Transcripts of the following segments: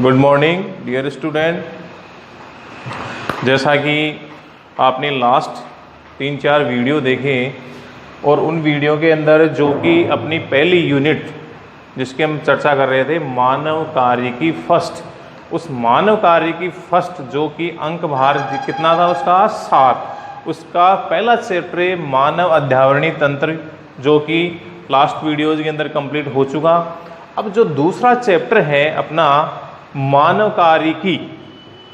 Good morning dear student. जैसा कि आपने लास्ट 3-4 वीडियो देखे और उन वीडियो के अंदर जो कि अपनी पहली यूनिट जिसकी हम चर्चा कर रहे थे मानव कार्य की फर्स्ट, उस मानव कार्य की फर्स्ट जो कि अंक भार कितना था उसका 7, उसका पहला चैप्टर है मानव अध्यावरणीय तंत्र जो कि लास्ट वीडियोज के अंदर कंप्लीट हो चुका। अब जो दूसरा चैप्टर है अपना मानव कार्य की,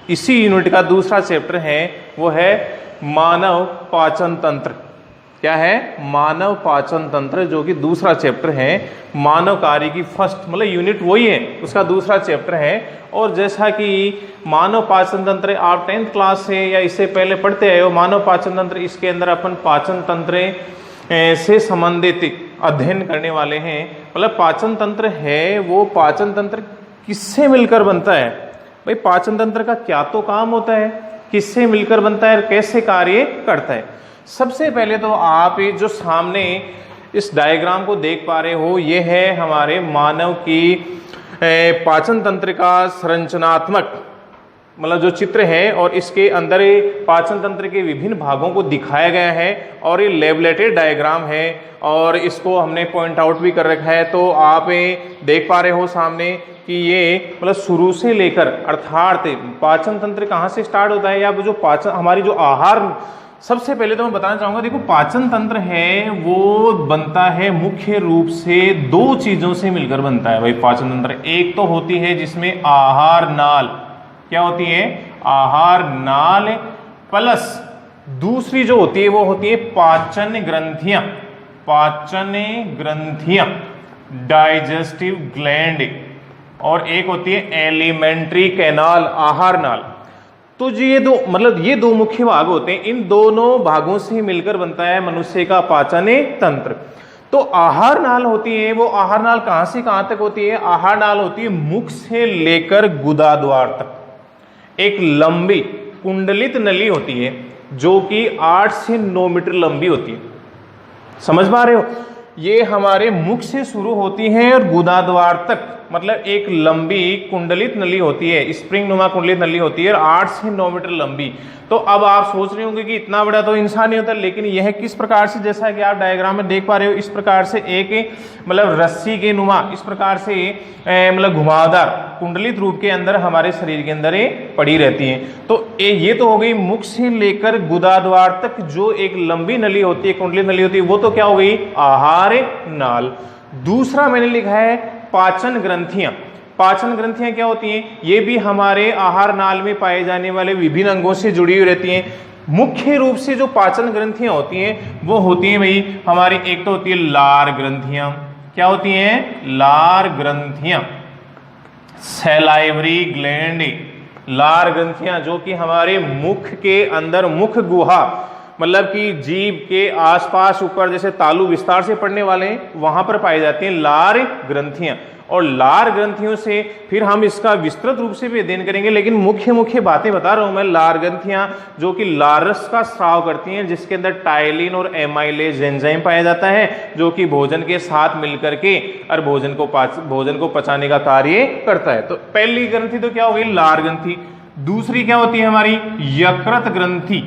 इसी यूनिट का दूसरा चैप्टर है वो है मानव पाचन तंत्र। क्या है? मानव पाचन तंत्र, जो कि दूसरा चैप्टर है मानव कार्य की फर्स्ट, मतलब यूनिट वही है, उसका दूसरा चैप्टर है। और जैसा कि मानव पाचन तंत्र आप 10th क्लास से या इससे पहले पढ़ते आए हो, मानव पाचन तंत्र, इसके अंदर अपन पाचन तंत्र से संबंधित अध्ययन करने वाले हैं। मतलब पाचन तंत्र है वो पाचन तंत्र किससे मिलकर बनता है? भाई पाचन तंत्र का क्या तो काम होता है, किससे मिलकर बनता है, कैसे कार्य करता है। सबसे पहले तो आप ये जो सामने इस डायग्राम को देख पा रहे हो, ये है हमारे मानव की पाचन तंत्र का संरचनात्मक मतलब जो चित्र है, और इसके अंदर पाचन तंत्र के विभिन्न भागों को दिखाया गया है और ये लेबलेटेड डायग्राम है और इसको हमने पॉइंट आउट भी कर रखा है। तो आप देख पा रहे हो सामने कि ये मतलब शुरू से लेकर अर्थात पाचन तंत्र कहाँ से स्टार्ट होता है, या जो पाचन हमारी जो आहार, सबसे पहले तो मैं बताना चाहूँगा, देखो पाचन तंत्र है वो बनता है मुख्य रूप से 2 चीज़ों से मिलकर बनता है। भाई पाचन तंत्र एक तो होती है जिसमें आहार नाल, क्या होती है? आहार नाल, प्लस दूसरी जो होती है वो होती है पाचन ग्रंथियां। पाचन ग्रंथियां डाइजेस्टिव ग्लैंड, और एक होती है एलिमेंट्री कैनाल, आहार नाल। तो ये दो मतलब ये 2 मुख्य भाग होते हैं, इन दोनों भागों से मिलकर बनता है मनुष्य का पाचन तंत्र। तो आहार नाल होती है, वो आहार नाल कहां से कहां तक होती है? आहार नाल होती है मुख से लेकर गुदा द्वार तक, एक लंबी कुंडलित नली होती है जो कि 8 से 9 मीटर लंबी होती है। समझ पा रहे हो? ये हमारे मुख से शुरू होती है और गुदा द्वार तक मतलब एक लंबी कुंडलित नली होती है, स्प्रिंग नुमा कुंडलित नली होती है, 8 से 9 मीटर लंबी। तो अब आप सोच रहे होंगे कि इतना बड़ा तो इंसान नहीं होता, लेकिन यह किस प्रकार से, जैसा कि आप डायग्राम में देख पा रहे हो, इस प्रकार से एक मतलब रस्सी के नुमा, इस प्रकार से मतलब घुमावदार कुंडलित रूप के अंदर हमारे शरीर के अंदर पड़ी रहती है। तो ये तो हो गई मुख से लेकर गुदा द्वार तक जो एक लंबी नली होती है, कुंडलित नली होती है, वो तो क्या हो गई? आहार नाल। दूसरा मैंने लिखा है पाचन ग्रंथियां। पाचन ग्रंथियां क्या होती हैं? ये भी हमारे आहार नाल में पाए जाने वाले विभिन्न अंगों से जुड़ी हुई रहती हैं। मुख्य रूप से जो पाचन ग्रंथियां होती हैं वो होती हैं भाई हमारी, एक तो होती है लार ग्रंथियां। क्या होती हैं? लार ग्रंथियां, सैलाइवरी ग्लैंड। लार ग्रंथियां जो कि हमारे मुख के अंदर, मुख गुहा मतलब कि जीभ के आसपास ऊपर जैसे तालु विस्तार से पड़ने वाले हैं, वहां पर पाई जाती हैं लार ग्रंथियां। और लार ग्रंथियों से फिर हम इसका विस्तृत रूप से भी अध्ययन करेंगे, लेकिन मुख्य बातें बता रहा हूं मैं। लार ग्रंथियां जो कि लारस का स्राव करती हैं, जिसके अंदर टाइलिन और एमाइलेज एंजाइम पाया जाता है, जो कि भोजन के साथ मिलकर के और भोजन को पचाने का कार्य करता है। तो पहली ग्रंथि तो क्या हो गई? लार ग्रंथि। दूसरी क्या होती है हमारी? यकृत ग्रंथि।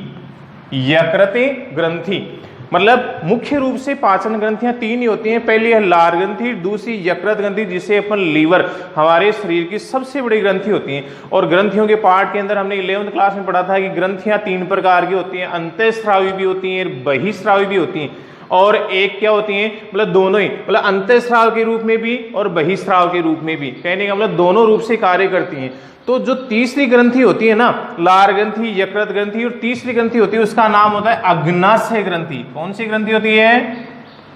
यकृत ग्रंथि मतलब मुख्य रूप से पाचन ग्रंथियां 3 ही होती हैं। पहली है लार ग्रंथि, दूसरी यकृत ग्रंथि जिसे अपन लीवर, हमारे शरीर की सबसे बड़ी ग्रंथि होती है। और ग्रंथियों के पार्ट के अंदर हमने 11th क्लास में पढ़ा था कि ग्रंथियां 3 प्रकार की होती हैं, अंतःस्रावी भी होती हैं, बहिस्रावी भी होती हैं, और एक क्या होती हैं? मतलब दोनों ही, मतलब अंतःस्राव के रूप में भी और बहिस्राव के रूप में भी, कहने का मतलब दोनों रूप से कार्य करती हैं। तो जो तीसरी ग्रंथि होती है ना, लार ग्रंथि, यकृत ग्रंथि और तीसरी ग्रंथि होती है, उसका नाम होता है अग्नाशय ग्रंथि। कौन सी ग्रंथि होती है?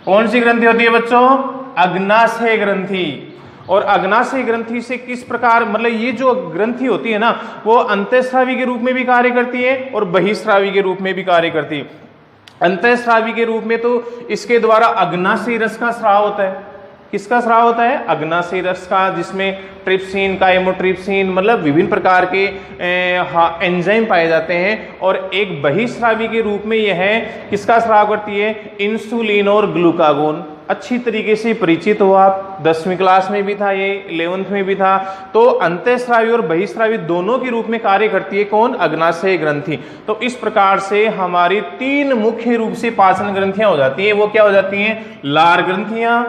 कौन सी ग्रंथि होती है बच्चों? अग्नाशय ग्रंथि। और अग्नाशय ग्रंथि से किस प्रकार, मतलब ये जो ग्रंथि होती है ना, वो अंतःस्रावी के रूप में भी कार्य करती है और बहिस्रावी के रूप में भी कार्य करती है। अंतःस्रावी के रूप में तो इसके द्वारा अग्नाशय रस का स्राव होता है। किसका स्राव होता है? अग्नाशय रस का, जिसमें ट्रिप्सिन, काइमोट्रिप्सिन मतलब विभिन्न प्रकार के एंजाइम पाए जाते हैं। और एक बहिस्रावी के रूप में यह किसका स्राव करती है? इंसुलिन और ग्लूकागोन। अच्छी तरीके से परिचित हो आप। 10वीं क्लास में भी था ये, 11th में भी था। तो अंतःस्रावी और बहिःस्रावी दोनों के रूप में कार्य करती है कौन? अग्नाशय ग्रंथि। तो इस प्रकार से हमारी 3 मुख्य रूप से पाचन ग्रंथियां हो जाती हैं। वो क्या हो जाती हैं? लार ग्रंथियां,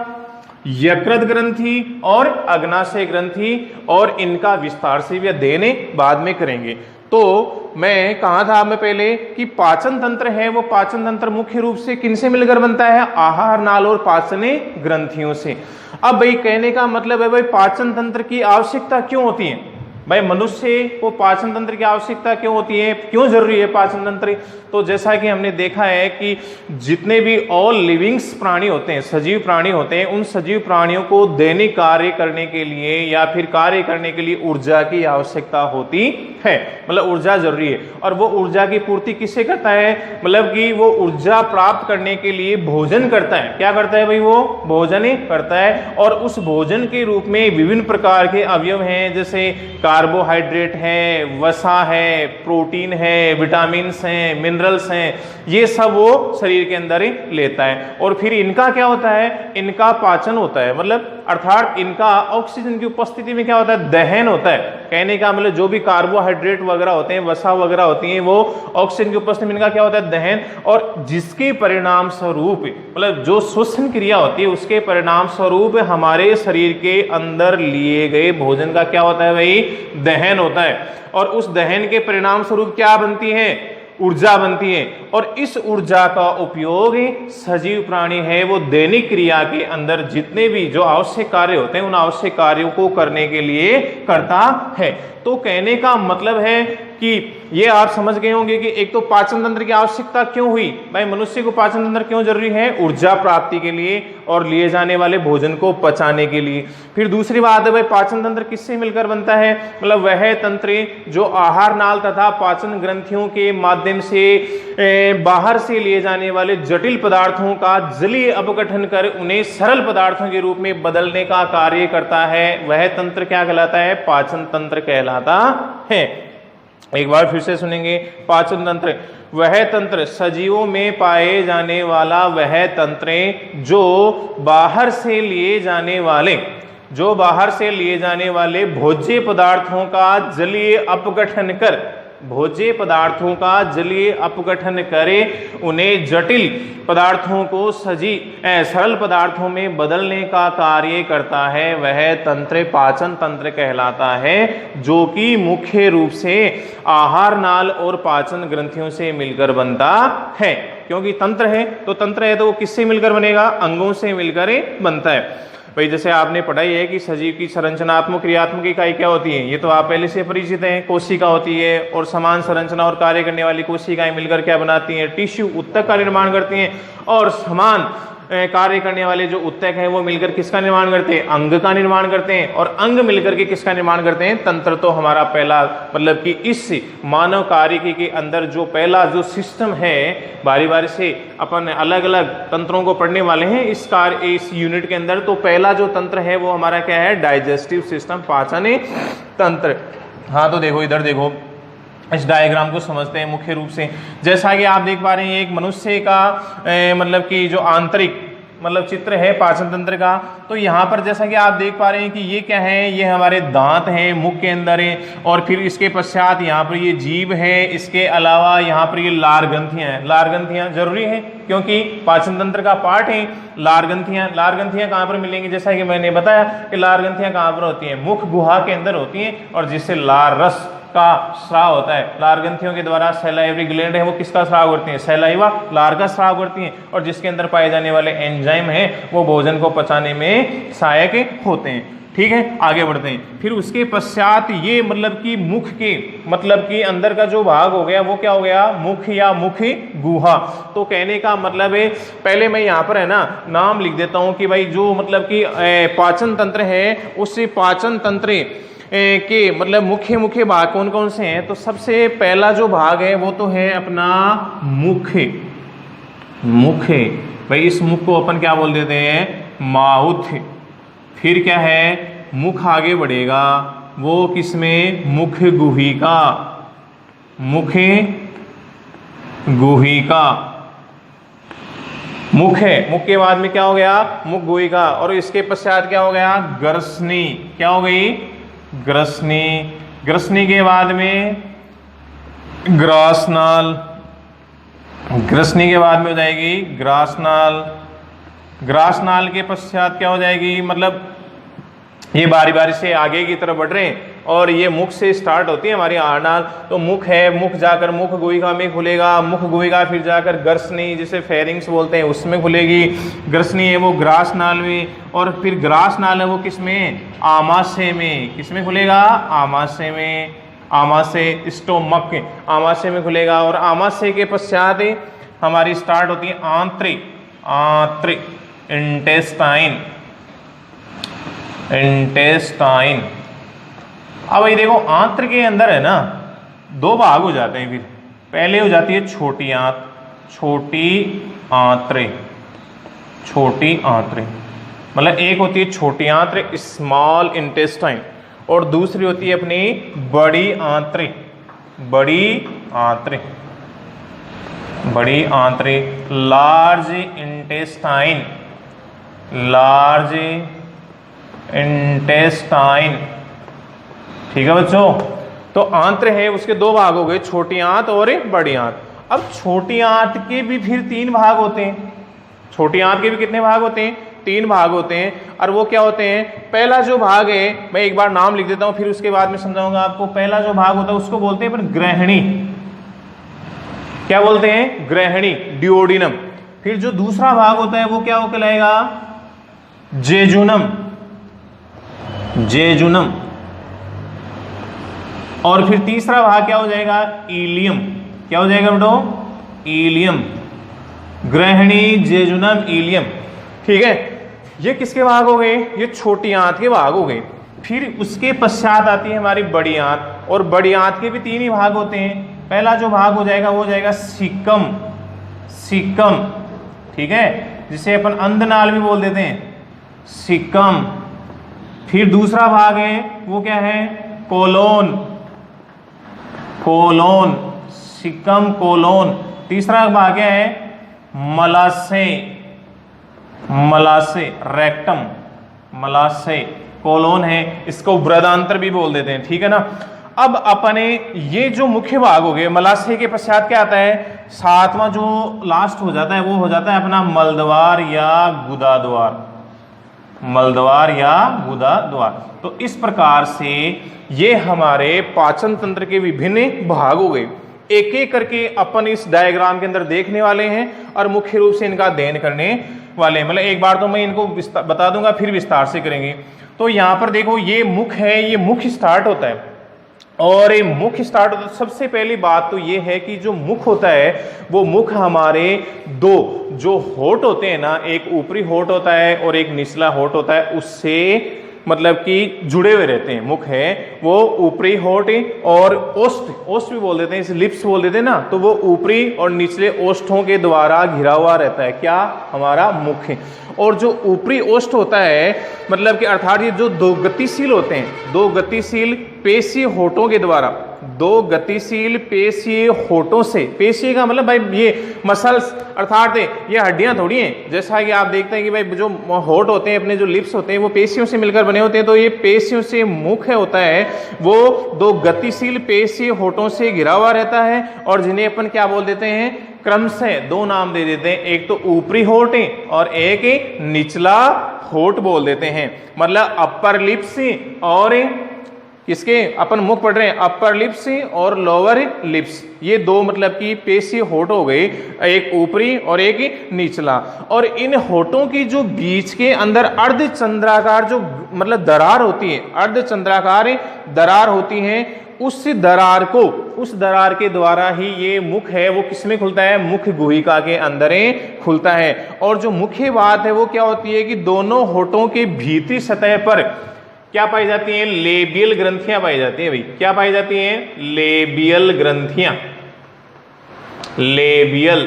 यकृत ग्रंथि और अग्नाशय ग्रंथि। और इनका विस्तार से भी अध्ययन बाद में करेंगे। तो मैं कहा था मैं पहले कि पाचन तंत्र है, वो पाचन तंत्र मुख्य रूप से किनसे मिलकर बनता है? आहार नाल और पाचन ग्रंथियों से। अब भाई कहने का मतलब है भाई पाचन तंत्र की आवश्यकता क्यों होती है? भाई मनुष्य को पाचन तंत्र की आवश्यकता क्यों होती है, क्यों जरूरी है पाचन तंत्र? तो जैसा कि हमने देखा है कि जितने भी ऑल लिविंग्स प्राणी होते हैं, सजीव प्राणी होते हैं, उन सजीव प्राणियों को दैनिक कार्य करने के लिए या फिर कार्य करने के लिए ऊर्जा की आवश्यकता होती है। मतलब ऊर्जा जरूरी है। और वो ऊर्जा की पूर्ति किससे करता है? मतलब कि वो ऊर्जा प्राप्त करने के लिए भोजन करता है। क्या करता है भाई? वो भोजन ही करता है। और उस भोजन के रूप में विभिन्न प्रकार के अवयव हैं, जैसे कार्बोहाइड्रेट है, वसा है, प्रोटीन है, विटामिन्स हैं, मिनरल्स हैं, ये सब वो शरीर के अंदर ही लेता है। और फिर इनका क्या होता है? इनका पाचन होता है। मतलब अर्थात इनका ऑक्सीजन की उपस्थिति में क्या होता है? दहन होता है। कहने का मतलब जो भी कार्बोहाइड्रेट वगैरह होते हैं, वसा वगैरह होती हैं, वो ऑक्सीजन की उपस्थिति में इनका क्या होता है? दहन। और जिसके परिणाम स्वरूप मतलब जो श्वसन क्रिया होती है उसके परिणाम स्वरूप हमारे शरीर के अंदर लिए गए भोजन का क्या होता है भाई? दहन होता है। और उस दहन के परिणाम स्वरूप क्या बनती है? ऊर्जा बनती है। और इस ऊर्जा का उपयोग सजीव प्राणी है वो दैनिक क्रिया के अंदर जितने भी जो आवश्यक कार्य होते हैं उन आवश्यक कार्यों को करने के लिए करता है। तो कहने का मतलब है कि ये आप समझ गए होंगे कि एक तो पाचन तंत्र की आवश्यकता क्यों हुई भाई, मनुष्य को पाचन तंत्र क्यों जरूरी है? ऊर्जा प्राप्ति के लिए और लिए जाने वाले भोजन को पचाने के लिए। फिर दूसरी बात है भाई पाचन तंत्र किससे मिलकर बनता है? मतलब वह तंत्र जो आहार नाल तथा पाचन ग्रंथियों के माध्यम से बाहर से लिए जाने वाले जटिल पदार्थों का जलीय अपघटन कर उन्हें सरल पदार्थों के रूप में बदलने का कार्य करता है। वह तंत्र क्या कहलाता है? पाचन तंत्र कहलाता है। एक बार फिर से सुनेंगे। पाचन तंत्र वह तंत्र सजीवों में पाए जाने वाला वह तंत्र जो बाहर से लिए जाने वाले भोज्य पदार्थों का जलीय अपघटन करे उन्हें जटिल पदार्थों को सरल पदार्थों में बदलने का कार्य करता है। वह तंत्र पाचन तंत्र कहलाता है, जो कि मुख्य रूप से आहार नाल और पाचन ग्रंथियों से मिलकर बनता है। क्योंकि तंत्र है तो वो किससे मिलकर बनेगा? अंगों से मिलकर बनता है। भाई जैसे आपने पढ़ाई है कि सजीव की संरचनात्मक क्रियात्मक इकाई क्या होती है, ये तो आप पहले से परिचित हैं। कोशिका होती है और समान संरचना और कार्य करने वाली कोशिकाएं मिलकर क्या बनाती हैं? टिश्यू, ऊतक का निर्माण करती हैं। और समान कार्य करने वाले जो ऊतक हैं वो मिलकर किसका निर्माण करते हैं? अंग का निर्माण करते हैं। और अंग मिलकर के किसका निर्माण करते हैं? तंत्र। तो हमारा पहला मतलब कि इस मानव कार्यकी के अंदर जो पहला जो सिस्टम है, बारी बारी से अपन अलग अलग तंत्रों को पढ़ने वाले हैं इस यूनिट के अंदर। तो पहला जो तंत्र है वो हमारा क्या है? डाइजेस्टिव सिस्टम, पाचन तंत्र। हाँ तो देखो इधर देखो, इस डायग्राम को समझते हैं मुख्य रूप से। जैसा कि आप देख पा रहे हैं एक मनुष्य का मतलब कि जो आंतरिक मतलब चित्र है पाचन तंत्र का। तो यहाँ पर जैसा कि आप देख पा रहे हैं कि ये क्या है? ये हमारे दांत हैं मुख के अंदर है। और फिर इसके पश्चात यहाँ पर ये जीभ है। इसके अलावा यहाँ पर ये लार ग्रंथियाँ हैं। लार ग्रंथियाँ जरूरी है क्योंकि पाचन तंत्र का पार्ट है लार ग्रंथियाँ। लार ग्रंथियाँ कहाँ पर मिलेंगी? जैसा कि मैंने बताया कि लार ग्रंथियाँ कहाँ पर होती हैं? मुख गुहा के अंदर होती हैं। और जिससे लार रस का स्राव होता है। लार ग्रंथियों के द्वारा सैलाइवरी ग्लैंड है वो किसका स्राव करती हैं? सैलाइवा, लार का स्राव करती हैं। और जिसके अंदर पाए जाने वाले एंजाइम हैं वो भोजन को पचाने में सहायक होते हैं। ठीक है, आगे बढ़ते हैं। फिर उसके पश्चात ये मतलब कि मुख के मतलब कि अंदर का जो भाग हो गया वो क्या हो गया? मुख या मुख गुहा। तो कहने का मतलब है, पहले मैं यहाँ पर है ना नाम लिख देता हूँ कि भाई जो मतलब कि पाचन तंत्र है उस पाचन तंत्र के मतलब मुख्य भाग कौन कौन से हैं। तो सबसे पहला जो भाग है वो तो है अपना मुख। भाई इस मुख को अपन क्या बोल देते हैं? माउथ। फिर क्या है? मुख आगे बढ़ेगा वो किसमें? मुख गुहिका। मुख है, मुख के बाद में क्या हो गया, मुख गुहिका, और इसके पश्चात क्या हो गया, ग्रसनी। क्या हो गई, ग्रसनी। ग्रसनी के बाद में ग्रासनाल। ग्रसनी के बाद में हो जाएगी ग्रासनाल। ग्रासनाल के पश्चात क्या हो जाएगी, मतलब ये बारी बारी से आगे की तरफ बढ़ रहे हैं, और ये मुख से स्टार्ट होती है हमारी आरनाल। तो मुख है, मुख जाकर मुख गुहिका में खुलेगा, मुख गुहिका फिर जाकर ग्रसनी जिसे फेरिंग्स बोलते हैं उसमें खुलेगी। ग्रसनी है वो ग्रासनाल में, और फिर ग्रासनाल है वो किस में, आमाशय में। किस में खुलेगा, आमाशय में। आमाशय स्टोमक, आमाशय में खुलेगा। और आमाशय के पश्चात हमारी स्टार्ट होती है आंत्र। आंत्र इंटेस्टाइन। इंटेस्टाइन। अब ये देखो आंत्र के अंदर है ना दो भाग हो जाते हैं। फिर पहले हो जाती है छोटी आंत, छोटी आंत्र। छोटी आंत्र मतलब एक होती है छोटी आंत्र स्मॉल इंटेस्टाइन, और दूसरी होती है अपनी बड़ी आंत्र। बड़ी आंत्र, बड़ी आंत्र लार्ज इंटेस्टाइन। लार्ज इंटेस्टाइन, ठीक है बच्चों। तो आंत्र है उसके दो भाग हो गए, छोटी आंत और बड़ी आंत। अब छोटी आंत के भी फिर तीन भाग होते हैं। छोटी आंत के भी कितने भाग होते हैं, तीन भाग होते हैं। और वो क्या होते हैं, पहला जो भाग है मैं एक बार नाम लिख देता हूं फिर उसके बाद में समझाऊंगा आपको। पहला जो भाग होता है उसको बोलते हैं अपन ग्रहणी। क्या बोलते हैं, ग्रहणी, डिओडिनम। फिर जो दूसरा भाग होता है वो क्या हो कहलाएगा, जेजुनम। जेजुनम। और फिर तीसरा भाग क्या हो जाएगा, इलियम। क्या हो जाएगा बेटो, इलियम। ग्रहणी, जेजुनम, इलियम, ठीक है। ये किसके भाग हो गए, ये छोटी आंत के भाग हो गए। फिर उसके पश्चात आती है हमारी बड़ी आंत, और बड़ी आंत के भी तीन ही भाग होते हैं। पहला जो भाग हो जाएगा वो हो जाएगा सीकम। सीकम, ठीक है, जिसे अपन अंधनाल भी बोल देते हैं, सीकम। फिर दूसरा भाग है वो क्या है, कोलोन। Colon, caecum, colon. तीसरा भाग क्या है, मलाशय। मलाशय, रेक्टम, मलाशय, कोलोन है। इसको बृहदांत्र भी बोल देते हैं, ठीक है ना। अब अपने ये जो मुख्य भाग हो गए, मलाशय के पश्चात क्या आता है, सातवां जो लास्ट हो जाता है वो हो जाता है अपना मलद्वार या गुदा द्वार। मलद्वार या गुदा द्वार। तो इस प्रकार से ये हमारे पाचन तंत्र के विभिन्न भाग हो गए। एक एक करके अपन इस डायग्राम के अंदर देखने वाले हैं और मुख्य रूप से इनका अध्ययन करने वाले हैं। मतलब एक बार तो मैं इनको बता दूंगा फिर विस्तार से करेंगे। तो यहाँ पर देखो ये मुख है, ये मुख स्टार्ट होता है, और ये मुख स्टार्ट होता है। सबसे पहली बात तो ये है कि जो मुख होता है वो मुख हमारे दो जो होठ होते हैं ना, एक ऊपरी होठ होता है और एक निचला होठ होता है, उससे मतलब कि जुड़े हुए रहते हैं। मुख है वो ऊपरी होठ और ओष्ठ, ओष्ठ भी बोल देते हैं, इसे लिप्स बोल देते हैं ना, तो वो ऊपरी और निचले ओष्ठों के द्वारा घिरा हुआ रहता है। क्या, हमारा मुख है। और जो ऊपरी ओष्ठ होता है मतलब कि अर्थात ये जो दो गतिशील होते हैं, दो गतिशील पेशीय होठों के द्वारा, दो गतिशील पेशीय होठों से, पेशीय का मतलब भाई ये मसल्स अर्थात ये हड्डियां थोड़ी हैं। जैसा कि आप देखते हैं कि भाई जो होठ होते हैं, अपने जो लिप्स होते हैं वो पेशियों से मिलकर बने होते हैं। तो ये पेशियों से मुख होता है वो दो गतिशील पेशीय होठों से घिरा हुआ रहता है, और जिन्हें अपन क्या बोल देते हैं, क्रमशः दो नाम दे देते हैं। एक तो ऊपरी होठ और एक निचला होठ बोल देते हैं। मतलब अपर लिप्स और किसके अपन मुख पढ़ रहे हैं, अपर लिप्स और लोअर लिप्स, ये दो मतलब कि पेशीय होठ हो गए, एक ऊपरी और एक निचला। और इन होठों की जो बीच के अंदर अर्धचंद्राकार जो मतलब दरार होती है, अर्धचंद्राकार दरार होती है, उस दरार को, उस दरार के द्वारा ही ये मुख है वो किसमें खुलता है, मुख गुहिका के अंदर खुलता है। और जो मुख्य बात है वो क्या होती है कि दोनों होठों के भीतरी सतह पर क्या पाई जाती हैं, लेबियल ग्रंथियां पाई जाती हैं। भाई क्या पाई जाती हैं, लेबियल ग्रंथियां। लेबियल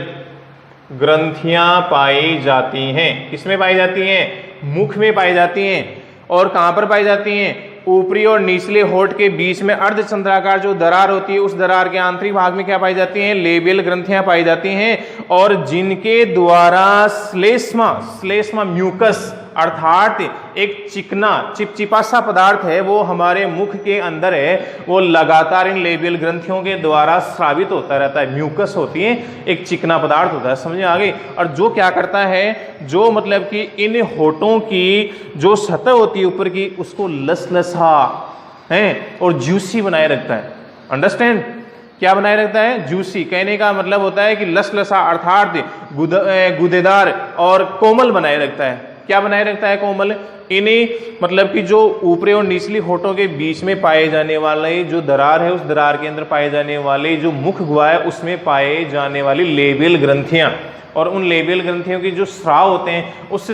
ग्रंथियां पाई जाती हैं, किसमें पाई जाती हैं, मुख में पाई जाती हैं। और कहां पर पाई जाती हैं, ऊपरी और निचले होठ के बीच में अर्धचंद्राकार जो दरार होती है, उस दरार के आंतरिक भाग में क्या पाई जाती हैं? लेबियल ग्रंथियां पाई जाती हैं, और जिनके द्वारा श्लेष्मा म्यूकस अर्थात एक चिकना चिपचिपा सा पदार्थ है वो हमारे मुख के अंदर है, वो लगातार इन लेबियल ग्रंथियों के द्वारा स्रावित होता रहता है। म्यूकस होती है, एक चिकना पदार्थ होता है, समझ आ गई। और जो क्या करता है, जो मतलब कि इन होठों की जो सतह होती है ऊपर की, उसको लसलसा है और जूसी बनाए रखता है। अंडरस्टैंड? क्या बनाए रखता है? जूसी। कहने का मतलब होता है कि लसलसा अर्थात गुदेदार और कोमल बनाए रखता है। क्या बनाए रखता है? कोमल। इन्हीं मतलब कि जो ऊपरी और निचली होठों के बीच में पाए जाने वाले जो दरार है, उस दरार के अंदर पाए जाने वाले जो मुख गुहा है, उसमें पाए जाने वाली लेबियल ग्रंथियां, और उन लेबियल ग्रंथियों की जो स्राव होते हैं, उस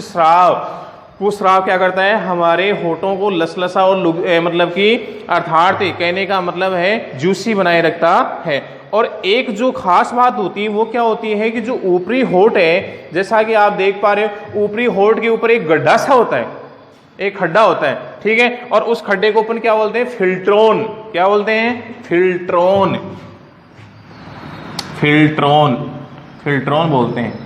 वो स्राव क्या करता है? हमारे होठों को लसलसा और मतलब कि अर्थात कहने का मतलब है जूसी बनाए रखता है। और एक जो खास बात होती है वो क्या होती है कि जो ऊपरी होठ है, जैसा कि आप देख पा रहे हो, ऊपरी होठ के ऊपर एक गड्ढा सा होता है, एक खड्डा होता है, ठीक है। और उस खड्डे को अपन क्या बोलते हैं? फिल्ट्रोन। क्या बोलते हैं? फिल्ट्रोन। फिल्ट्रोन, फिल्ट्रोन बोलते हैं।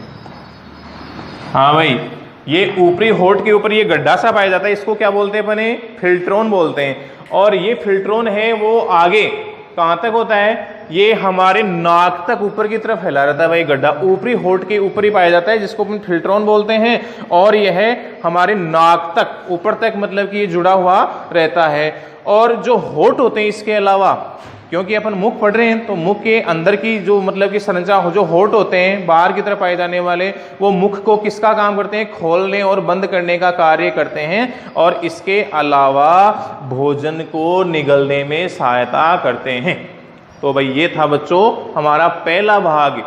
हाँ भाई, ये ऊपरी होठ के ऊपर ये गड्ढा सा पाया जाता है, इसको क्या बोलते हैं अपने? फिल्ट्रोन बोलते हैं। और ये फिल्ट्रोन है वो आगे कहां तक होता है? ये हमारे नाक तक ऊपर की तरफ फैला रहता है भाई गड्ढा, ऊपरी होठ के ऊपर ही पाया जाता है, जिसको अपन फिल्ट्रोन बोलते हैं। और यह हमारे नाक तक ऊपर तक मतलब कि ये जुड़ा हुआ रहता है। और जो होठ होते हैं इसके अलावा, क्योंकि अपन मुख पढ़ रहे हैं, तो मुख के अंदर की जो मतलब कि संरचना हो, जो होठ होते हैं बाहर की तरफ पाए जाने वाले, वो मुख को किसका काम करते हैं? खोलने और बंद करने का कार्य करते हैं। और इसके अलावा भोजन को निगलने में सहायता करते हैं। तो भाई ये था बच्चों हमारा पहला भाग।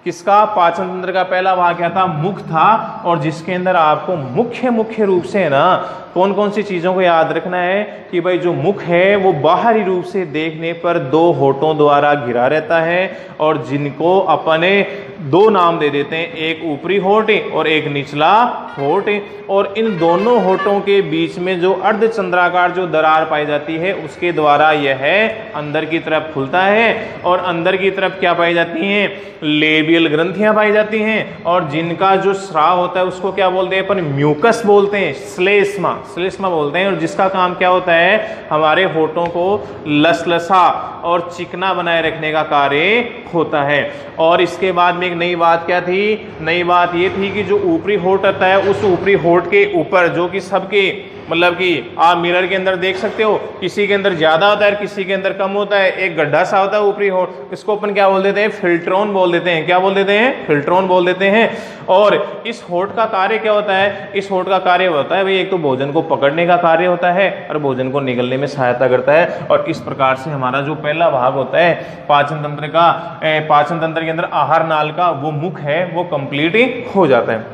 किसका? पाचन तंत्र का पहला भाग क्या था? मुख था। और जिसके अंदर आपको मुख्य रूप से ना कौन कौन सी चीजों को याद रखना है कि भाई जो मुख है वो बाहरी रूप से देखने पर दो होठों द्वारा घिरा रहता है, और जिनको अपने दो नाम दे देते हैं, एक ऊपरी होठ और एक निचला होठ। और इन दोनों होठों के बीच में जो अर्धचंद्राकार जो दरार पाई जाती है, उसके द्वारा यह अंदर की तरफ खुलता है। और अंदर की तरफ क्या पाई जाती हैं? लेबियल ग्रंथियां पाई जाती हैं। और जिनका जो स्राव होता है उसको क्या बोलते हैं अपन? म्यूकस बोलते हैं, श्लेष्मा बोलते हैं। और जिसका काम क्या होता है? हमारे होठों को लसलसा और चिकना बनाए रखने का कार्य होता है। और इसके बाद में एक नई बात क्या थी? नई बात ये थी कि जो ऊपरी होठ होता है, उस ऊपरी होठ के ऊपर, जो कि सबके मतलब कि आप मिरर के अंदर देख सकते हो, किसी के अंदर ज्यादा होता है, किसी के अंदर कम होता है, एक गड्ढा सा होता है ऊपरी होठ, इसको अपन क्या बोल देते हैं? फिल्ट्रोन बोल देते हैं। क्या बोल देते हैं? फिल्ट्रोन बोल देते हैं। और इस होठ का कार्य क्या होता है? इस होठ का कार्य होता है भाई, एक तो भोजन को पकड़ने का कार्य होता है और भोजन को निगलने में सहायता करता है। और इस प्रकार से हमारा जो पहला भाग होता है पाचन तंत्र का, पाचन तंत्र के अंदर आहार नाल का वो मुख है वो कंप्लीट हो जाता है।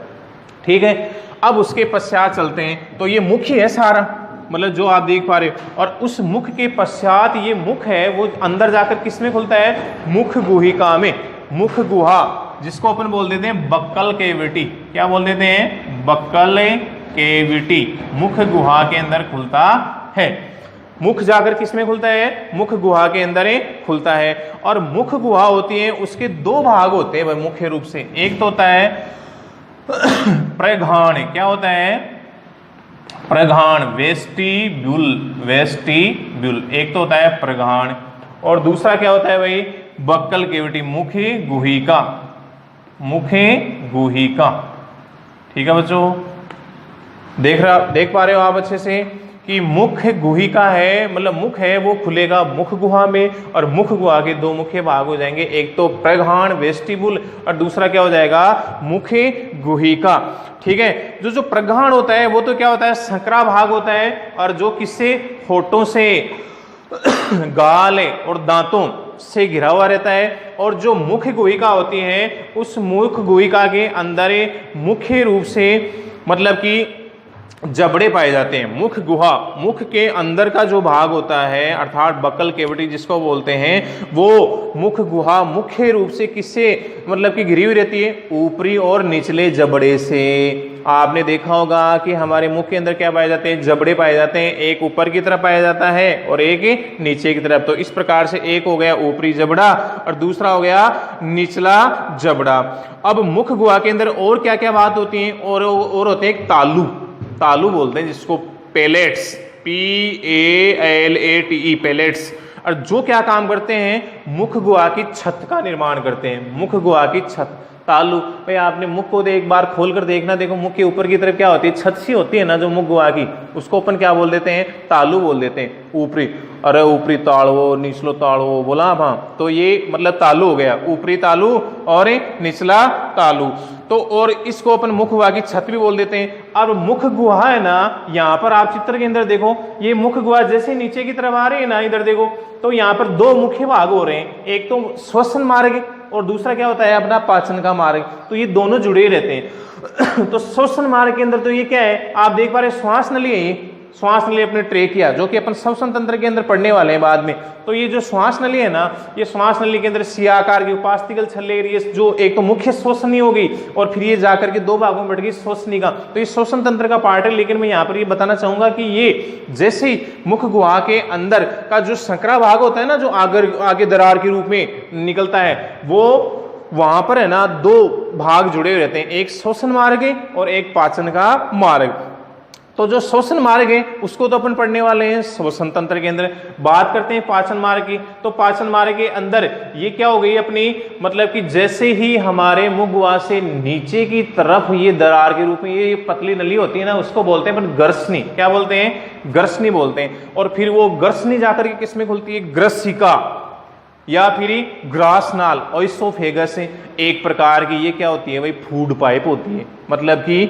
ठीक है, अब उसके पश्चात चलते हैं। तो ये मुख ही है सारा, मतलब जो आप देख पा रहे हो। और उस मुख के पश्चात ये मुख है वो अंदर जाकर किस में खुलता है? मुख गुहिका में। मुख गुहा, जिसको अपन बोल देते हैं बक्कल केविटी। क्या बोल देते हैं? Buccal cavity. मुख गुहा के अंदर खुलता है। मुख जाकर किस में खुलता है? मुख गुहा के अंदर खुलता है। और मुख गुहा होती है, उसके दो भाग होते हैं मुख्य रूप से। एक तो होता है प्रघाण। क्या होता है? प्रघाण, वेस्टिब्यूल। वेस्टिब्यूल एक तो होता है प्रघाण, और दूसरा क्या होता है भाई? बक्कल केविटी, मुखी गुहिका। मुखी गुहिका। ठीक है बच्चों, देख पा रहे हो आप अच्छे से कि मुख गुहिका है, मतलब मुख है वो खुलेगा मुख गुहा में, और मुख गुहा के दो मुख्य भाग हो जाएंगे, एक तो प्रघाण वेस्टिबुल, और दूसरा क्या हो जाएगा? मुखे गुहिका। ठीक है, जो प्रघाण होता है वो तो क्या होता है? संकरा भाग होता है, और जो किससे? होठों से, गाल और दांतों से घिरा हुआ रहता है। और जो मुख्य गुहिका होती है, उस मुख गुहिका के अंदर मुख्य रूप से मतलब कि जबड़े पाए जाते हैं। मुख गुहा, मुख के अंदर का जो भाग होता है अर्थात बक्कल केविटी जिसको बोलते हैं, वो मुख गुहा मुख्य रूप से किससे मतलब कि घिरी हुई रहती है? ऊपरी और निचले जबड़े से। आपने देखा होगा कि हमारे मुख के अंदर क्या पाए जाते हैं, जबड़े पाए जाते हैं, एक ऊपर की तरफ पाया जाता है और एक नीचे की तरफ। तो इस प्रकार से एक हो गया ऊपरी जबड़ा और दूसरा हो गया निचला जबड़ा। अब मुख गुहा के अंदर और क्या क्या बात होती है, और होते हैं तालु, तालु बोलते हैं जिसको, पेलेट्स, PALATE, पेलेट्स। और जो क्या काम करते हैं, मुख गुहा की छत का निर्माण करते हैं, मुख गुहा की छत। तालु भाई आपने मुख को एक बार खोल कर देखना, देखो मुख के ऊपर की तरफ क्या होती है, छत सी होती है ना जो मुख गुहा की, उसको अपन क्या बोल देते हैं, तालु बोल देते हैं। ऊपरी, अरे ऊपरी तालवो निचलो तालवो बोला आप, हाँ, तो ये मतलब तालु हो गया, ऊपरी तालु और निचला तालु। तो और इसको अपन मुख गुहा की छत भी बोल देते हैं। अब मुख गुहा है ना, यहाँ पर आप चित्र के अंदर देखो, ये मुख गुहा जैसे नीचे की तरफ आ रही है ना, इधर देखो, तो यहाँ पर दो मुख्य भाग हो रहे हैं, एक तो श्वसन मार्ग और दूसरा क्या होता है अपना पाचन का मार्ग। तो ये दोनों जुड़े ही रहते हैं। तो श्वसन मार्ग के अंदर तो ये क्या है, आप देख पा रहे श्वास नली है, ये श्वास नली अपने ट्रेकिया, जो कि अपन श्वसन तंत्र के अंदर पढ़ने वाले हैं बाद में। तो ये जो श्वास नली है ना, ये श्वास नली के अंदर सी आकार की उपास्तिकल छल्ले, ये जो एक तो मुख्य श्वसनी हो गई और फिर ये जाकर के दो भागों में बढ़ गई श्वसनिका। तो ये श्वसन तंत्र का पार्ट है, लेकिन मैं यहाँ पर ये बताना चाहूंगा कि ये जैसे ही मुख गुहा के अंदर का जो संकरा भाग होता है ना, जो आगे दरार के रूप में निकलता है, वो वहां पर है ना दो भाग जुड़े हुए रहते हैं, एक श्वसन मार्ग और एक पाचन का मार्ग। तो जो श्वसन मार्ग है उसको तो अपन पढ़ने वाले हैं श्वसन तंत्र के अंदर। बात करते हैं पाचन मार्ग की, तो पाचन मार्ग के अंदर ये क्या हो गई अपनी, मतलब कि जैसे ही हमारे मुख गुहा से नीचे की तरफ ये दरार के रूप में ये पतली नली होती है ना, उसको बोलते हैं अपन गर्सनी। क्या बोलते हैं, गर्सनी बोलते हैं। और फिर वो गर्सनी जाकर के किसमें खुलती है, ग्रसिका या फिर ग्रासनाल और इसोफेगस है। एक प्रकार की ये क्या होती है भाई, फूड पाइप होती है, मतलब कि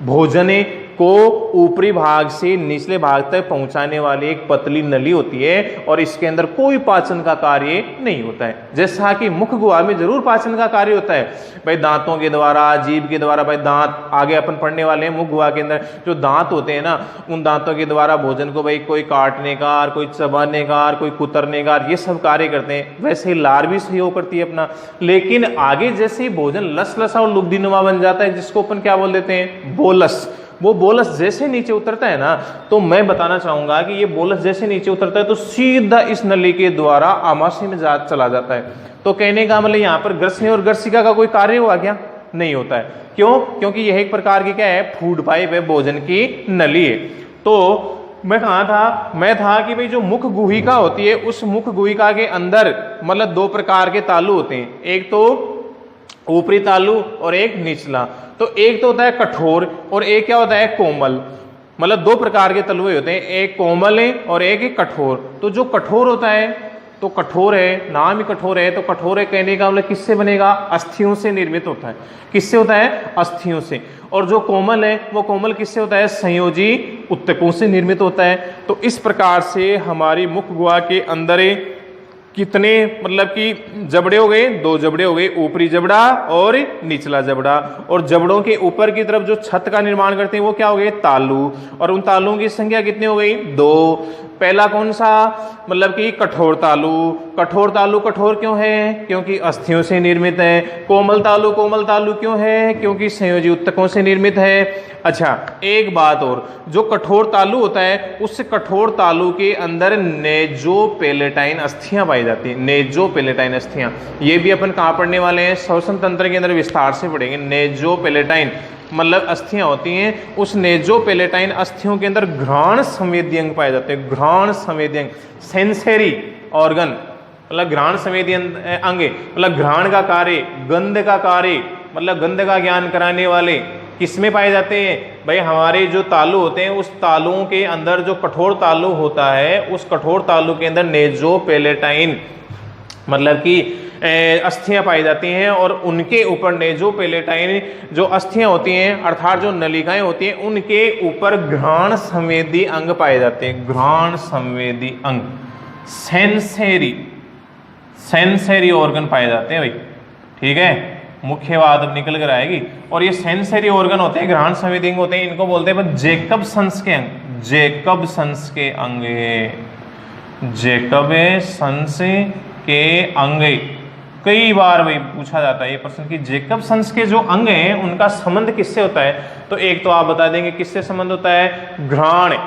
भोजन को ऊपरी भाग से निचले भाग तक पहुंचाने वाली एक पतली नली होती है और इसके अंदर कोई पाचन का कार्य नहीं होता है। जैसा कि मुख गुहा में जरूर पाचन का कार्य होता है भाई, दांतों के द्वारा, जीभ के द्वारा, भाई दांत आगे अपन पढ़ने वाले हैं। मुख गुहा के अंदर जो दांत होते हैं ना, उन दांतों के द्वारा भोजन को भाई कोई काटने का, कोई चबाने का, कोई कुतरने का, ये सब कार्य करते हैं। वैसे ही लार भी सहयोग करती है अपना, लेकिन आगे जैसे ही भोजन लसलसा और लुब्धिनुमा बन जाता है, जिसको अपन क्या बोल देते हैं, बोलस। वो बोलस जैसे नीचे उतरता है ना, तो मैं बताना चाहूंगा कि ये बोलस जैसे नीचे उतरता है तो सीधा इस नली के द्वारा आमाशय में चला जाता है। तो कहने का मतलब यहाँ पर ग्रसनी और ग्रसिका का कोई कार्य हुआ क्या, नहीं होता है। क्यों, क्योंकि यह एक प्रकार की क्या है, फूड पाइप है, भोजन की नली है। तो मैं कहा था, मैं था कि भाई जो मुख गुहिका होती है, उस मुख गुहिका के अंदर मतलब दो प्रकार के तालु होते हैं, एक तो ऊपरी तालु और एक निचला। तो एक तो होता है कठोर और एक क्या होता है, कोमल। मतलब दो प्रकार के तलुए होते हैं, एक कोमल है और एक कठोर। तो जो कठोर होता है, तो कठोर है, नाम ही कठोर है, तो कठोर है कहने का मतलब किससे बनेगा, अस्थियों से निर्मित होता है। किससे होता है, अस्थियों से। और जो कोमल है, वो कोमल किससे होता है, संयोजी उत्तकों से निर्मित होता है। तो इस प्रकार से हमारी मुख गुहा के अंदर कितने मतलब कि जबड़े हो गए, दो जबड़े हो गए, ऊपरी जबड़ा और निचला जबड़ा। और जबड़ों के ऊपर की तरफ जो छत का निर्माण करते हैं वो क्या हो गए, तालु। और उन तालुओं की संख्या कितनी हो गई, दो। पहला कौन सा, मतलब कि कठोर तालु। कठोर तालु कठोर क्यों है, क्योंकि अस्थियों से निर्मित है। कोमल तालु क्यों है, क्योंकि संयोजी उत्तकों से निर्मित है। अच्छा, एक बात और, जो कठोर तालु होता है, उस कठोर तालु के अंदर नेजोपेलेटाइन अस्थियां पाई जाती है। नेजोपेलेटाइन अस्थियां, ये भी अपन कहाँ पढ़ने वाले हैं, श्वसन तंत्र के अंदर विस्तार से पढ़ेंगे। नेजोपेलेटाइन मतलब अस्थियां होती हैं, उस नेजोपेलेटाइन अस्थियों के अंदर घ्राण संवेदी अंग पाए जाते हैं। घ्राण संवेदी अंग, सेंसरी ऑर्गन, मतलब घ्राण संवेदी अंग, मतलब घ्राण का कार्य, गंध का कार्य, मतलब गंध का ज्ञान कराने वाले किसमें पाए जाते हैं भाई, हमारे जो तालु होते हैं, उस तालुओं के अंदर जो कठोर तालु होता है, उस कठोर तालु के अंदर नेजोपेलेटाइन मतलब कि अस्थियां पाई जाती हैं। और उनके ऊपर नेजोपेलेटाइन जो अस्थियां होती हैं, अर्थात जो नलिकाएं होती हैं, उनके ऊपर घ्राण संवेदी अंग पाए जाते हैं। घ्राण संवेदी अंग, सेंसरी ऑर्गन पाए जाते हैं भाई, ठीक है। मुख्य बात अब निकल कर आएगी। और ये सेंसरी ऑर्गन होते हैं, घ्राण संवेदी अंग होते हैं, इनको बोलते हैं जेकबसन्स के अंग। जेकबसन्स के अंग, जेकबसन्स के अंग कई बार वही पूछा जाता है ये प्रश्न कि जेकबसन्स के जो अंग हैं उनका संबंध किससे होता है। तो एक तो आप बता देंगे किससे संबंध होता है, घ्राण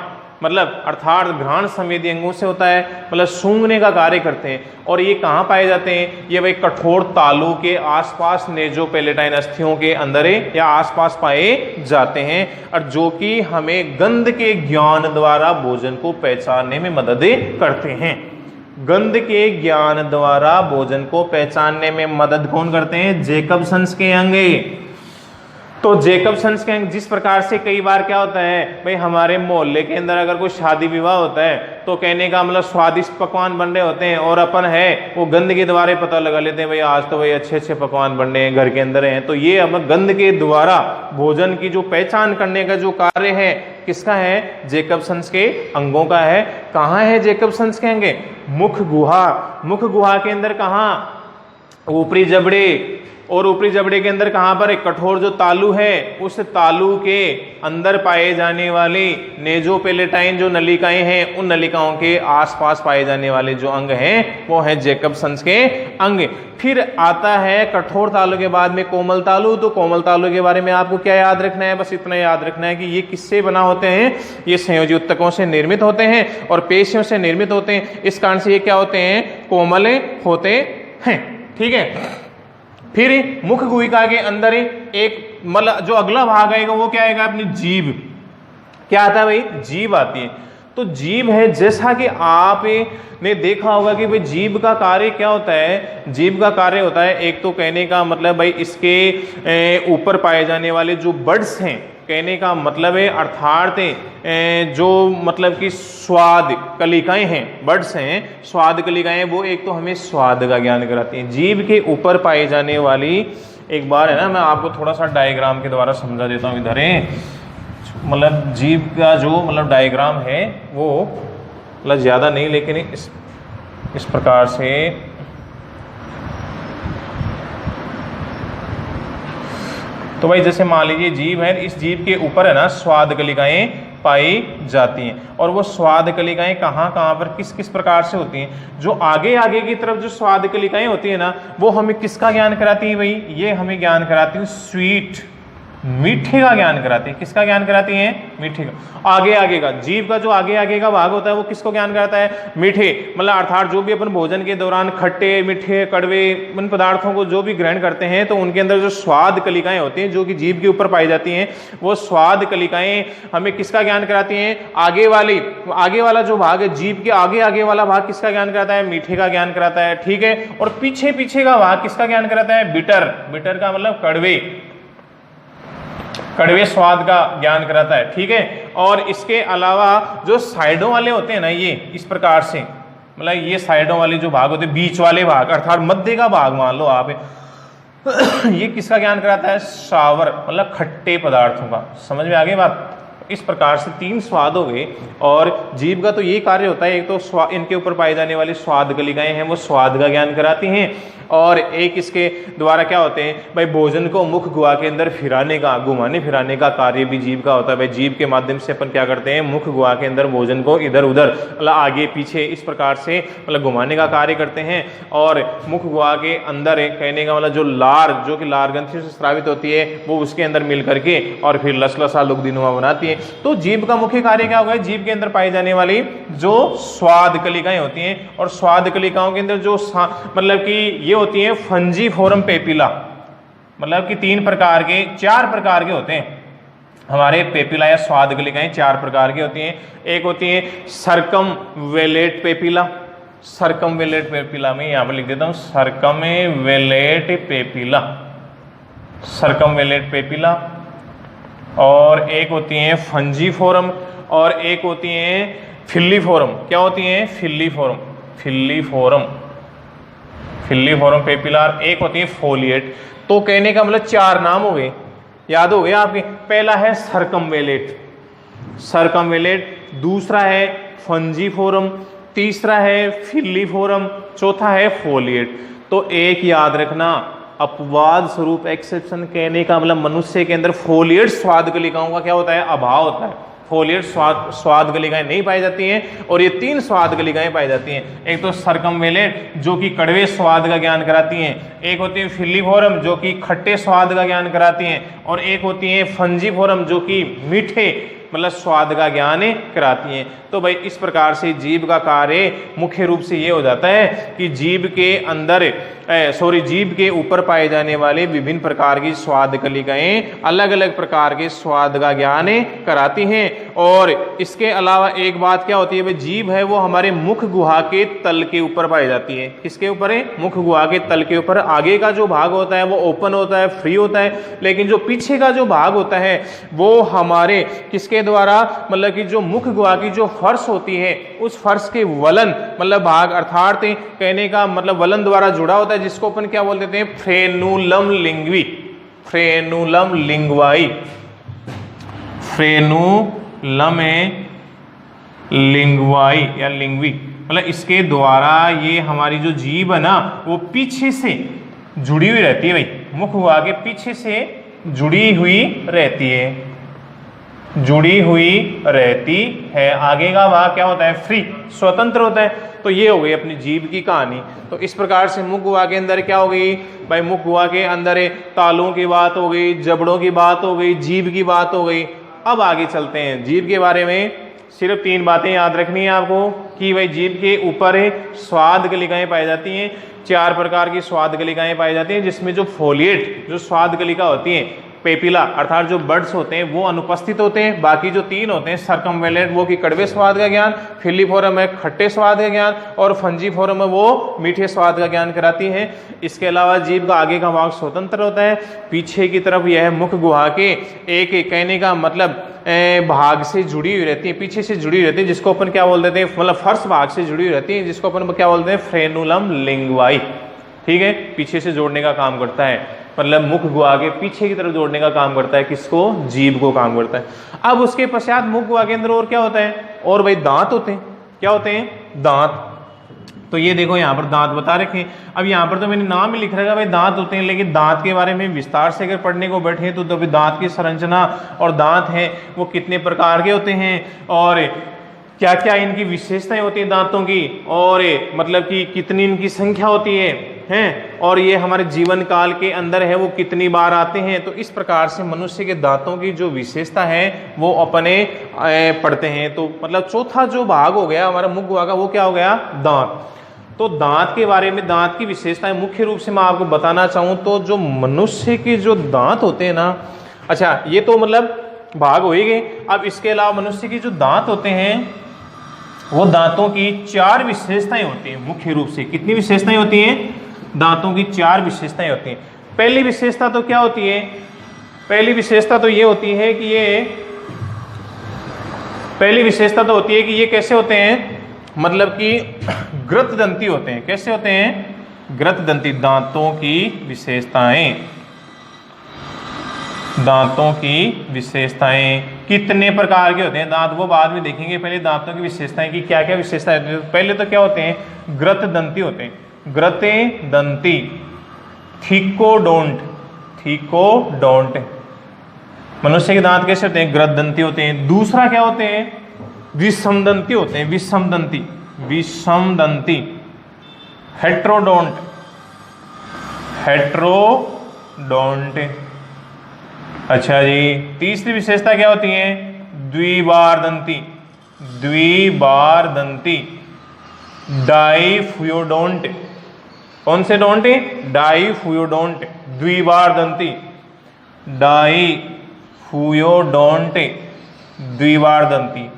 मतलब अर्थात घ्राण संवेदी अंगों से होता है, मतलब सूंघने का कार्य करते हैं। और ये कहाँ पाए जाते हैं, ये भाई कठोर तालू के आसपास नेजोपेलेटाइन अस्थियों के अंदर या आसपास पाए जाते हैं, और जो कि हमें गंध के ज्ञान द्वारा भोजन को पहचानने में मदद करते हैं। गंध के ज्ञान द्वारा भोजन को पहचानने में मदद कौन करते हैं, जेकबसन्स के अंग। तो जेकबसन्स के अंग जिस प्रकार से कई बार क्या होता है भाई, हमारे मोहल्ले के अंदर अगर कोई शादी विवाह होता है तो कहने का मतलब स्वादिष्ट पकवान बन रहे होते हैं, और अपन है वो गंध के द्वारा पता लगा लेते हैं भाई आज तो भाई अच्छे अच्छे पकवान बन रहे हैं घर के अंदर हैं। तो ये अब गंध के द्वारा भोजन की जो पहचान करने का जो कार्य है किसका है, जेकबसन्स के अंगों का है। कहाँ है जेकबसन्स के अंग, मुख गुहा। मुख गुहा के अंदर कहाँ, ऊपरी जबड़े, और ऊपरी जबड़े के अंदर कहां पर एक कठोर जो तालू है उस तालू के अंदर पाए जाने वाले नेजोपेलेटाइन जो नलिकाएं हैं उन नलिकाओं के आसपास पाए जाने वाले जो अंग हैं वो है जेकबसन्स के अंग। फिर आता है कठोर तालू के बाद में कोमल तालू। तो कोमल तालू के बारे में आपको क्या याद रखना है, बस इतना याद रखना है कि ये किससे बना होते हैं, ये संयोजी ऊतकों से निर्मित होते हैं और पेशियों से निर्मित होते हैं। इस कारण से ये क्या होते हैं, कोमल होते हैं। ठीक है। फिर मुख गुहिका के अंदर एक मतलब जो अगला भाग आएगा वो क्या आएगा, अपनी जीभ। क्या आता है भाई, जीभ आती है। तो जीभ है, जैसा कि आपने देखा होगा कि भाई जीभ का कार्य क्या होता है, जीभ का कार्य होता है एक तो कहने का मतलब भाई इसके ऊपर पाए जाने वाले जो बड्स हैं, कहने का मतलब है अर्थात जो मतलब कि स्वाद कलिकाएं हैं, बड्स हैं, स्वाद कलिकाएं, वो एक तो हमें स्वाद का ज्ञान कराती हैं। जीभ के ऊपर पाई जाने वाली, एक बार है ना मैं आपको थोड़ा सा डायग्राम के द्वारा समझा देता हूँ। इधर है मतलब जीभ का जो मतलब डायग्राम है वो मतलब ज़्यादा नहीं, लेकिन इस प्रकार से तो भाई जैसे मान लीजिए जीभ है, इस जीभ के ऊपर है ना स्वाद कलिकाएं पाई जाती हैं। और वो स्वाद कलिकाएं कहाँ कहाँ पर किस किस प्रकार से होती हैं, जो आगे आगे की तरफ जो स्वाद कलिकाएं होती है ना वो हमें किसका ज्ञान कराती है भाई, ये हमें ज्ञान कराती है स्वीट, मीठे का ज्ञान कराती है। किसका ज्ञान कराती हैं, मीठे का। आगे आगे का जीभ का जो आगे आगे का भाग होता है वो किसको ज्ञान कराता है, मीठे, मतलब अर्थात जो भी अपन भोजन के दौरान खट्टे मीठे कड़वे उन पदार्थों को जो भी ग्रहण करते हैं तो उनके अंदर जो स्वाद कलिकाएं होती हैं जो कि जीभ के ऊपर पाई जाती हैं, वो स्वाद कलिकाएं हमें किसका ज्ञान कराती हैं, आगे वाला जो भाग है जीभ के आगे आगे वाला भाग किसका ज्ञान कराता है, मीठे का ज्ञान कराता है। ठीक है। और पीछे पीछे का भाग किसका ज्ञान कराता है, बिटर, बिटर का मतलब कड़वे स्वाद का ज्ञान कराता है। ठीक है। और इसके अलावा जो साइडों वाले होते हैं ना, ये इस प्रकार से मतलब ये साइडों वाले जो भाग होते हैं, बीच वाले भाग अर्थात मध्य का भाग मान लो आप, ये किसका ज्ञान कराता है, सावर, मतलब खट्टे पदार्थों का। समझ में आ गई बात। इस प्रकार से तीन स्वाद हो गए। और जीभ का तो ये कार्य होता है, एक तो इनके ऊपर पाई जाने वाली स्वाद कलिकाएं हैं वो स्वाद का ज्ञान कराती हैं, और एक इसके द्वारा क्या होते हैं भाई, भोजन को मुख गुहा के अंदर फिराने का, घुमाने फिराने का कार्य भी जीभ का होता है। भाई जीभ के माध्यम से अपन क्या करते हैं, मुख गुहा के अंदर भोजन को इधर उधर मतलब आगे पीछे इस प्रकार से मतलब घुमाने का कार्य करते हैं। और मुख गुहा के अंदर कहने का मतलब जो लार, जो कि लार ग्रंथि से स्रावित होती है, वो उसके अंदर मिल करके और फिर लसलसा लुगदिनुमा बनाती है। तो जीभ का मुख्य कार्य क्या होगा, जीभ के अंदर पाई जाने वाली जो स्वाद कलिकाएं होती हैं, और स्वाद कलिकाओं के अंदर जो मतलब कि ये होती हैं फंजीफोरम पेपिला, मतलब कि चार प्रकार के होते हैं हमारे पेपिला या स्वाद कलिकाएं, चार प्रकार की होती हैं। एक होती है सर्कमवेलेट पेपिला, सर्कमवेलेट पेपिला में यहां पर लिख देता हूं सर्कमवेलेट पेपिला, सर्कमवेलेट पेपिला। और एक होती हैं फंजीफोरम, और एक होती हैं फिल्लीफोरम। क्या होती हैं, फिल्लीफोरम, फिल्लीफोरम, फिल्लीफोरम पेपिलार। एक होती है फोलिएट। तो कहने का मतलब चार नाम हो गए, याद हो गए आपके। पहला है सर्कमवेलेट, सर्कमवेलेट, दूसरा है फंजीफोरम, तीसरा है फिल्लीफोरम, चौथा है फोलिएट। तो एक याद रखना, अपवाद स्वरूप एक्सेप्शन कहने का मतलब मनुष्य के अंदर फोलिएट स्वाद कलिकाओं का क्या होता है, अभाव होता है। फोलिएट स्वाद गलिकाएं नहीं पाई जाती हैं, और ये 3 स्वाद गलिकाएं पाई जाती हैं। एक तो सर्कमवेलेट जो कि कड़वे स्वाद का ज्ञान कराती हैं, एक होती है फिलिफोरम जो कि खट्टे स्वाद का ज्ञान कराती हैं, और एक होती है फंजीफोरम जो कि मीठे मतलब स्वाद का ज्ञान कराती हैं। तो भाई इस प्रकार से जीभ का कार्य मुख्य रूप से ये हो जाता है कि जीभ के अंदर जीभ के ऊपर पाए जाने वाले विभिन्न प्रकार की स्वाद कलिकाएं अलग अलग प्रकार के स्वाद का ज्ञान कराती हैं। और इसके अलावा एक बात क्या होती है, भाई जीभ है वो हमारे मुख गुहा के तल के ऊपर पाई जाती है। किसके ऊपर है? मुख गुहा के तल के ऊपर। आगे का जो भाग होता है वो ओपन होता है, फ्री होता है, लेकिन जो पीछे का जो भाग होता है वो हमारे किसके द्वारा, मतलब कि जो मुख गुहा की जो फर्श होती है उस फर्श के वलन मतलब भाग अर्थात कहने का मतलब वलन द्वारा जुड़ा होता है, जिसको अपन क्या बोल देते हैं? फ्रेनुलम लिंग्वी, फ्रेनुलम लिंग्वाई, फ्रेनुलम लिंग्वाई या लिंग्वी। मतलब इसके द्वारा ये हमारी जो जीभ है ना वो पीछे से जुड़ी हुई रहती है। भाई मुख गुहा के पीछे से जुड़ी हुई रहती है, जुड़ी हुई रहती है। आगे का भाग क्या होता है? फ्री, स्वतंत्र होता है। तो ये हो गई अपनी जीभ की कहानी। तो इस प्रकार से मुख गुहा के अंदर क्या हो गई भाई? मुख गुहा के अंदर तालुओं की बात हो गई, जबड़ों की बात हो गई, जीभ की बात हो गई। अब आगे चलते हैं। जीभ के बारे में सिर्फ 3 बातें याद रखनी है आपको कि भाई जीभ के ऊपर स्वाद गलिकाएं पाई जाती हैं। 4 प्रकार की स्वाद गलिकाएं पाई जाती हैं, जिसमें जो फोलिएट जो स्वाद गलिका होती है, पेपिला अर्थात जो बर्ड्स होते हैं वो अनुपस्थित होते हैं। बाकी जो 3 होते हैं सर्कमवेलेंट वो कि कड़वे स्वाद का ज्ञान, फिलिफोरम है खट्टे स्वाद का ज्ञान, और फंजीफोरम है वो मीठे स्वाद का ज्ञान कराती है। इसके अलावा जीभ का आगे का भाग स्वतंत्र होता है, पीछे की तरफ यह मुख गुहा के एक कहने का मतलब भाग से जुड़ी हुई रहती है, पीछे से जुड़ी रहती है, जिसको अपन क्या बोल देते हैं? मतलब फर्श भाग से जुड़ी हुई रहती है, जिसको अपन क्या बोलते हैं? फ्रेनुलम लिंग्वाई। ठीक है, पीछे से जोड़ने का काम करता है, मतलब मुख गुहा के पीछे की तरफ जोड़ने का काम करता है। किसको? जीभ को काम करता है। अब उसके पश्चात मुख गुहा के अंदर और क्या होता है? और भाई दांत होते हैं। क्या होते हैं? दांत। तो ये देखो यहाँ पर दांत बता रखे। अब यहाँ पर तो मैंने नाम ही लिख रखा है भाई दांत होते हैं, लेकिन दांत के बारे में विस्तार से अगर पढ़ने को बैठे तो भाई दांत की संरचना और दांत हैं वो कितने प्रकार के होते हैं, और क्या क्या इनकी विशेषताएं होती हैं दांतों की, और मतलब कि कितनी इनकी संख्या होती है, और ये हमारे जीवन काल के अंदर है वो कितनी बार आते हैं। तो इस प्रकार से मनुष्य के दांतों की जो विशेषता है वो अपने पढ़ते हैं। तो मतलब चौथा जो भाग हो गया हमारा मुख गुहा का वो क्या हो गया? दांत। तो दांत के बारे में, दांत की विशेषताएं मुख्य रूप से मैं आपको बताना चाहूँ तो जो मनुष्य के जो दांत होते हैं ना, अच्छा ये तो मतलब भाग हो ही गए। अब इसके अलावा मनुष्य के जो दांत होते हैं वो दांतों की 4 विशेषताएं होती हैं मुख्य रूप से। कितनी विशेषताएं होती हैं? दांतों की 4 विशेषताएं होती हैं। पहली विशेषता तो क्या होती है? पहली विशेषता तो ये होती है कि ये कैसे होते हैं? मतलब कि ग्रतदंती होते हैं। कैसे होते हैं? ग्रतदंती। दांतों की विशेषताएं, दांतों की विशेषताएं कितने प्रकार के होते हैं दांत वो बाद में देखेंगे। पहले दांतों की विशेषताएं की क्या क्या विशेषताएं होती हैं। पहले तो क्या होते हैं? ग्रतदंती होते हैं। ग्रतेदंती, थीकोडोंट, थीकोडोंट। मनुष्य के दांत कैसे होते हैं? ग्रतदंती होते हैं। दूसरा क्या होते हैं? विषमदंती होते हैं। विषमदंती, विषमदंती। Heterodont, heterodont. अच्छा जी, तीसरी विशेषता क्या होती है? द्विबारदंती, द्विबारदंती। डाइफ्यूडोंट। कौन से डोंट? डाइफ्यूडोंट, द्विबारदंती। डाइफ्यूडोंट, द्विबारदंती।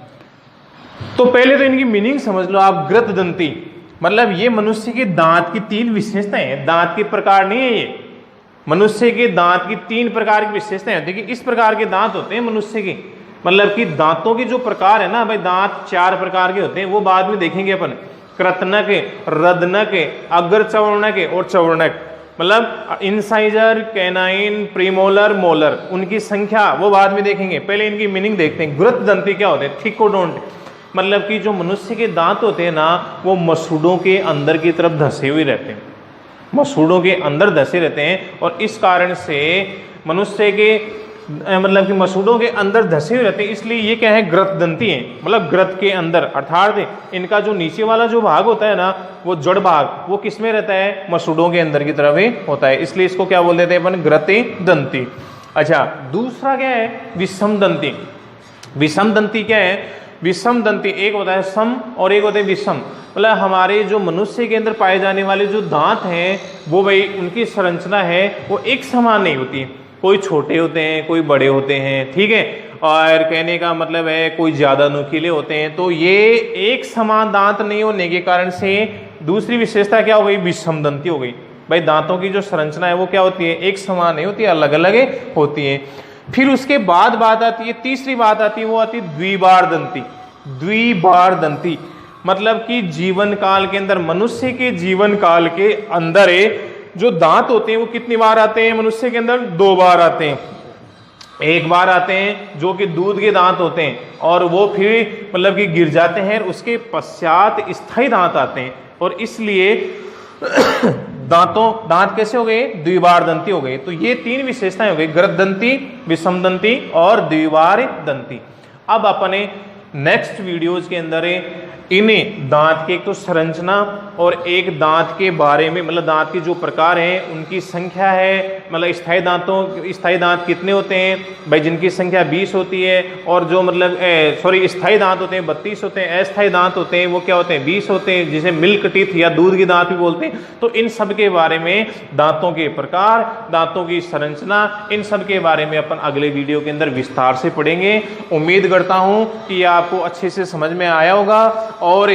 तो पहले तो इनकी मीनिंग समझ लो आप। ग्रतदंती मतलब ये मनुष्य के दांत की 3 विशेषताएं हैं, दांत के प्रकार नहीं है ये। मनुष्य के दांत की 3 प्रकार की विशेषताएं होती है कि इस प्रकार के दांत होते हैं मनुष्य के। मतलब कि दांतों के जो प्रकार है ना भाई, दांत 4 प्रकार के होते हैं, वो बाद में देखेंगे अपन। कृतनक, रदनक, अग्र चवर्णक और चवर्णक। मतलब इंसाइजर, कैनाइन, प्रीमोलर, मोलर, उनकी संख्या वो बाद में देखेंगे। पहले इनकी मीनिंग देखते हैं। ग्रतदंती क्या होते हैं? थिकोडोंट मतलब कि जो मनुष्य के दांत होते हैं ना वो मसूड़ों के अंदर की तरफ धंसे हुए रहते हैं, मसूड़ों के अंदर धंसे रहते हैं, और इस कारण से मनुष्य के मतलब कि मसूड़ों के अंदर धसे हुए रहते हैं, इसलिए ये क्या है, ग्रथ दंती है, मतलब ग्रथ के अंदर, अर्थात इनका जो नीचे वाला जो भाग होता है ना, वो जड़ भाग, वो किस में रहता है, मसूड़ों के अंदर की तरफ ही होता है, इसलिए इसको क्या बोल देते हैं अपन, ग्रथे दंती। अच्छा, दूसरा क्या है, विषम दंती। विषम दंती क्या है, विषम दंती एक होता है सम और एक होता है विषम, मतलब हमारे जो मनुष्य के अंदर पाए जाने वाले जो दांत हैं वो भाई उनकी संरचना है वो एक समान नहीं होती, कोई छोटे होते हैं, कोई बड़े होते हैं, ठीक है, और कहने का मतलब है कोई ज़्यादा नुकीले होते हैं। तो ये एक समान दांत नहीं होने के कारण से दूसरी विशेषता क्या हो गई, विषम दंती हो गई। भाई दांतों की जो संरचना है वो क्या होती है, एक समान नहीं होती, अलग अलग होती है। फिर उसके बाद बात आती है, तीसरी बात आती है, वो आती है द्विबार दंती। द्विबार दंती मतलब कि जीवन काल के अंदर, मनुष्य के जीवन काल के अंदर जो दांत होते हैं वो कितनी बार आते हैं मनुष्य के अंदर, 2 बार आते हैं। एक बार आते हैं जो कि दूध के दांत होते हैं और वो फिर मतलब कि गिर जाते हैं, उसके पश्चात स्थायी दांत आते हैं, और इसलिए दांत कैसे हो गए, द्विबार दंती हो गए। तो ये 3 विशेषताएं हो गई, ग्रथ दंती, विषम दंती और द्विबार दंती। अब अपने नेक्स्ट वीडियोज के अंदर इन्हें दांत के एक तो संरचना और एक दांत के बारे में, मतलब दांत के जो प्रकार हैं उनकी संख्या है, मतलब स्थायी दांत कितने होते हैं भाई, जिनकी संख्या 20 होती है, और जो मतलब स्थायी दांत होते हैं 32 होते हैं, अस्थायी दांत होते हैं वो क्या होते हैं, 20 होते हैं, जिसे मिल्क टीथ या दूध की दांत भी बोलते हैं। तो इन सब के बारे में, दांतों के प्रकार, दांतों की संरचना, इन सब के बारे में अपन अगले वीडियो के अंदर विस्तार से पढ़ेंगे। उम्मीद करता हूँ कि आपको अच्छे से समझ में आया होगा। और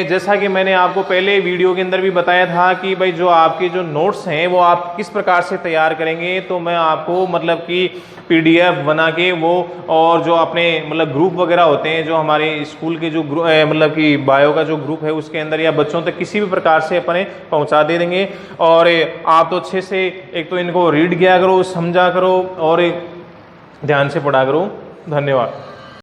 जैसा कि मैंने आपको पहले वीडियो के अंदर भी बताया था कि भाई जो आपके जो नोट्स हैं वो आप किस प्रकार से तैयार करेंगे, तो मैं आपको मतलब कि PDF बना के वो, और जो अपने मतलब ग्रुप वगैरह होते हैं, जो हमारे स्कूल के जो ग्रुप मतलब कि बायो का जो ग्रुप है उसके अंदर, या बच्चों तक किसी भी प्रकार से अपने पहुंचा दे देंगे। और आप तो अच्छे से एक तो इनको रीड किया करो, समझा करो और ध्यान से पढ़ा करो। धन्यवाद।